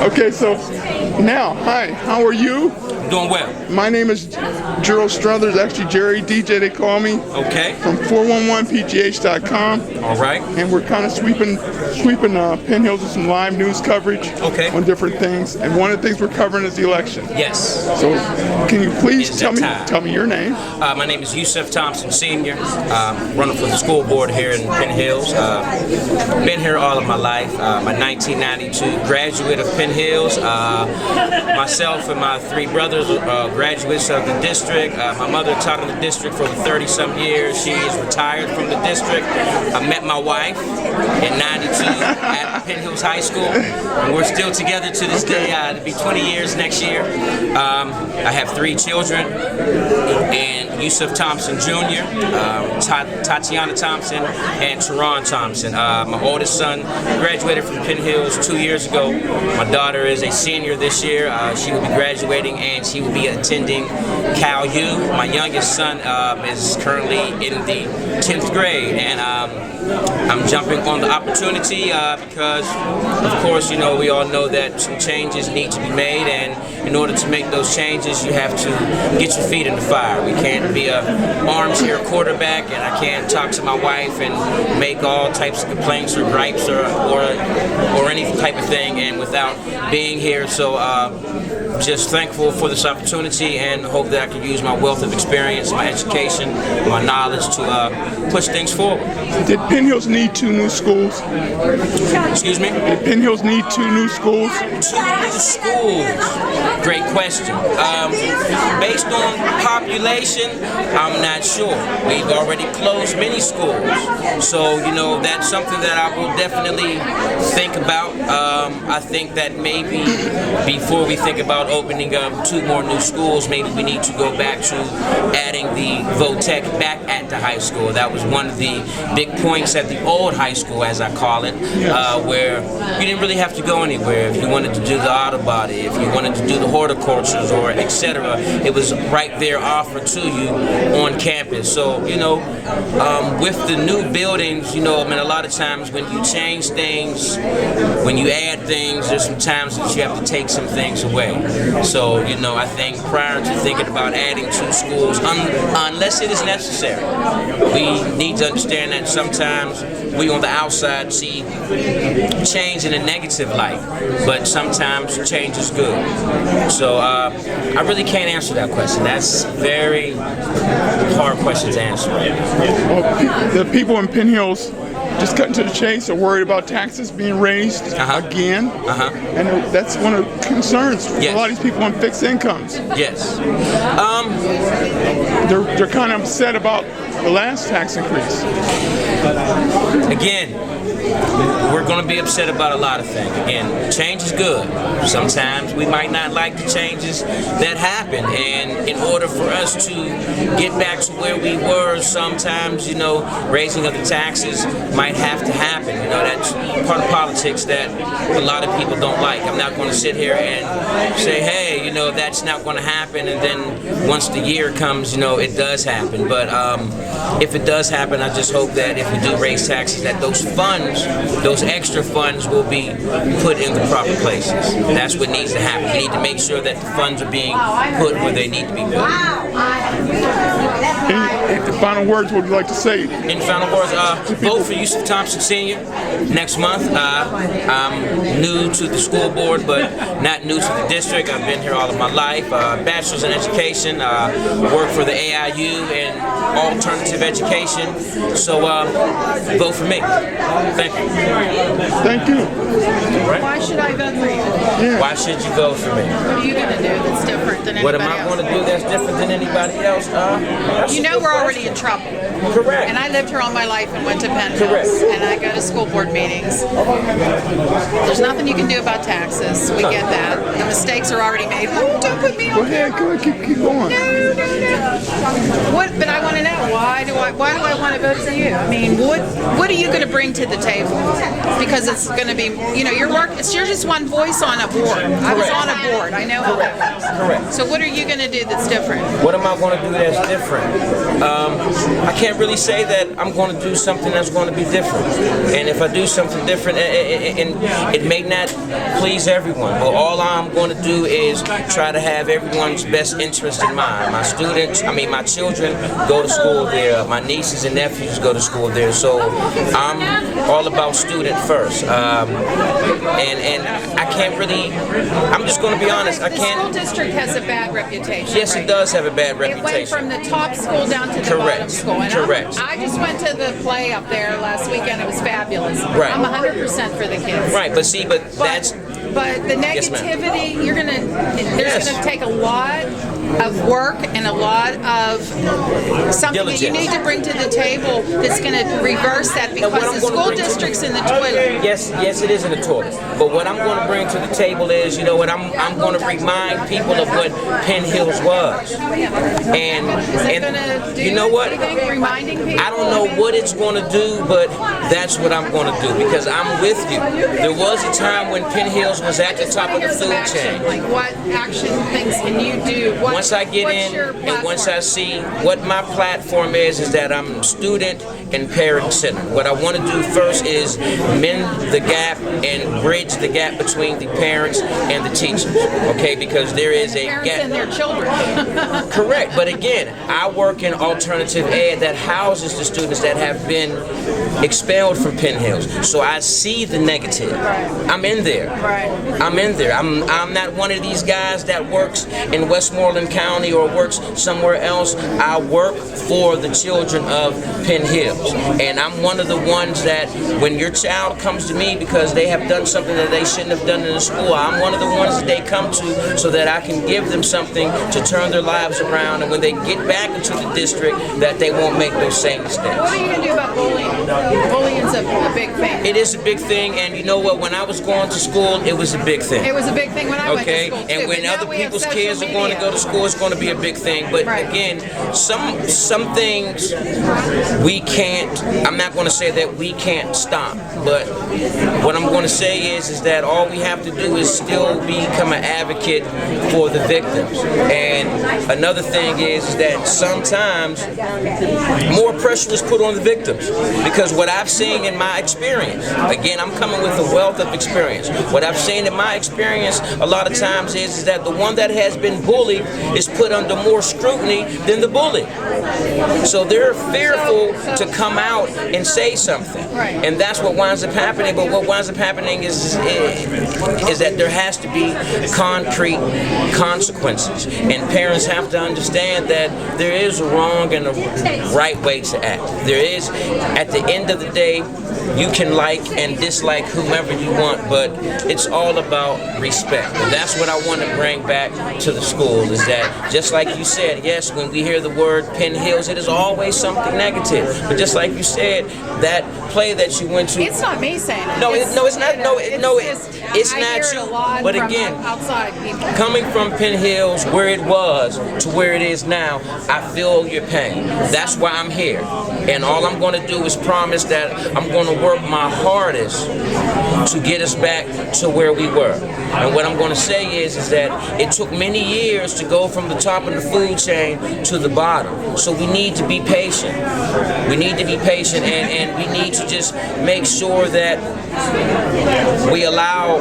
Okay, so now, hi, how are you? Doing well. My name is Gerald Struthers, actually Jerry DJ they call me. Okay. From 411pgh.com. All right. And we're kind of sweeping Penn Hills with some live news coverage on different things. And one of the things we're covering is the election. Yes. So can you please tell me your name? My name is Yusef Thompson Sr. Running for the school board here in Penn Hills. Been here all of my life. I'm a 1992 graduate of Penn Hills. Myself and my three brothers graduates of the district. My mother taught in the district for 30-some years. She is retired from the district. I met my wife in 92 at Penn Hills High School. And we're still together to this day. It'll be 20 years next year. I have three children, and Yusef Thompson Jr., Tatiana Thompson, and Teron Thompson. My oldest son graduated from Penn Hills 2 years ago. My daughter is a senior this year. She will be graduating, and she will be attending Cal U. My youngest son is currently in the 10th grade, and I'm jumping on the opportunity because, of course, you know, we all know that some changes need to be made, and in order to make those changes, you have to get your feet in the fire. We can't be a armchair quarterback, and I can't talk to my wife and make all types of complaints or gripes or any type of thing, and without being here. So just thankful for this opportunity and hope that I can use my wealth of experience, my education, my knowledge to push things forward. Did Penn Hills need 2 new schools? Excuse me? Did Penn Hills need 2 new schools? 2 new schools? Great question. Based on population, I'm not sure. We've already closed many schools. So, you know, that's something that I will definitely think about. I think that maybe before we think about opening up 2 more new schools, maybe we need to go back to adding the Votech back at the high school. That was one of the big points at the old high school, as I call it, where you didn't really have to go anywhere. If you wanted to do the auto body, if you wanted to do the horticultures or etc., it was right there offered to you on campus. So, you know, with the new buildings, you know, I mean, a lot of times when you change things, when you add things, there's some times that you have to take some things away. So, you know, I think prior to thinking about adding 2 schools, unless it is necessary, we need to understand that sometimes we on the outside see change in a negative light, but sometimes change is good. So I really can't answer that question. That's a very hard question to answer. Well, the people in Penn Hills, just cutting to the chase, are worried about taxes being raised again, and that's one of the concerns for a lot of these people on fixed incomes. Yes. They're kind of upset about the last tax increase. Again, we're going to be upset about a lot of things. Again, change is good. Sometimes we might not like the changes that happen, and in order for us to get back to where we were, sometimes, you know, raising of the taxes might have to happen. You know, that's part of politics that a lot of people don't like. I'm not going to sit here and say, hey, you know, that's not going to happen, and then once the year comes, you know, it does happen. But if it does happen, I just hope that if we do raise taxes, that those funds, those extra funds will be put in the proper places. That's what needs to happen. We need to make sure that the funds are being put where they need to be put. Any final words would you like to say? In final words, vote for Yusef Thompson Sr. next month. I'm new to the school board, but not new to the district. I've been here all of my life. Bachelor's in education. Work for the AIU and alternative education. So vote for me. Thank you. Thank you. Right. Why should I vote for you? Yeah. Why should you vote for me? What are you going to do that's different than What anybody am I else? going to do that's different than anybody else? You know we're already in trouble. Correct. And I lived here all my life and went to Penn Hills. Correct. And I go to school board meetings. There's nothing you can do about taxes. We get that. The mistakes are already made. Oh, don't put me on. Go ahead, keep going. No. But I want to know, why do I want to vote for you? I mean, what are you going to bring to the table? Because it's going to be, you know, you're just one voice on a board. I was on a board. I know how that works. Correct. So what are you going to do that's different? What am I going to do that's different? I can't really say that I'm going to do something that's going to be different. And if I do something different, and it may not please everyone, but all I'm going to do is try to have everyone's best interest in mind. My children go to school there. My nieces and nephews go to school there. So I'm all about student first. And I can't really, I'm just going to be honest, I can't. The school district has a bad reputation. Yes, it does have a bad reputation. It went from the top school down to the bottom school. And Correct. I just went to the play up there last weekend. It was fabulous. Right. I'm 100% for the kids. Right, But the negativity, there's going to take a lot of work and a lot of something that you need to bring to the table that's going to reverse that, because the school district's in the toilet. Yes, it is in the toilet. But what I'm going to bring to the table is, you know what, I'm going to remind people of what Penn Hills was. And you know what? Reminding people? I don't know what it's going to do, but that's what I'm going to do, because I'm with you. There was a time when Penn Hills was at the top of the food chain. Like, what action things can you do? Once I get in and once I see what my platform is that I'm student and parent centered. What I want to do first is mend the gap and bridge the gap between the parents and the teachers. Okay, because there is a parents gap. And their children. Correct, but again, I work in alternative ed that houses the students that have been expelled from Penn Hills. So I see the negative. I'm in there. I'm in there. I'm not one of these guys that works in Westmoreland County or works somewhere else. I work for the children of Penn Hills. And I'm one of the ones that when your child comes to me because they have done something that they shouldn't have done in the school, I'm one of the ones that they come to so that I can give them something to turn their lives around, and when they get back into the district that they won't make those same mistakes. What are you going to do about bullying? Bullying's a big thing. It is a big thing, and you know what? When I was going to school, it was a big thing. It was a big thing when I went to school, too. And when other people's kids are going to go to school, it's going to be a big thing. But again, some things we can't, I'm not going to say that we can't stop, but what I'm going to say is that all we have to do is still become an advocate for the victims. And another thing is that sometimes more pressure is put on the victims, because what I've seen in my experience, again, I'm coming with a wealth of experience. What I've seen in my experience a lot of times is that the one that has been bullied is put under more scrutiny than the bully. So they're fearful to come out and say something. And that's what winds up happening. But what winds up happening is that there has to be concrete consequences. And parents have to understand that there is a wrong and a right way to act. There is, at the end of the day, you can like and dislike whomever you want, but it's all about respect. And that's what I want to bring back to the school, is that just like you said, yes, when we hear the word Penn Hills, it is always something negative. But just like you said, that play that you went to. It's not me saying it. It's not you. But again, outside people. Coming from Penn Hills, where it was to where it is now, I feel your pain. That's why I'm here. And all I'm going to do is promise that I'm going to work my hardest to get us back to where we were. And what I'm going to say is that it took many years to go from the top of the food chain to the bottom. So we need to be patient. We need to be patient, and we need to just make sure that we allow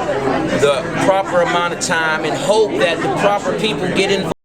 the proper amount of time and hope that the proper people get involved.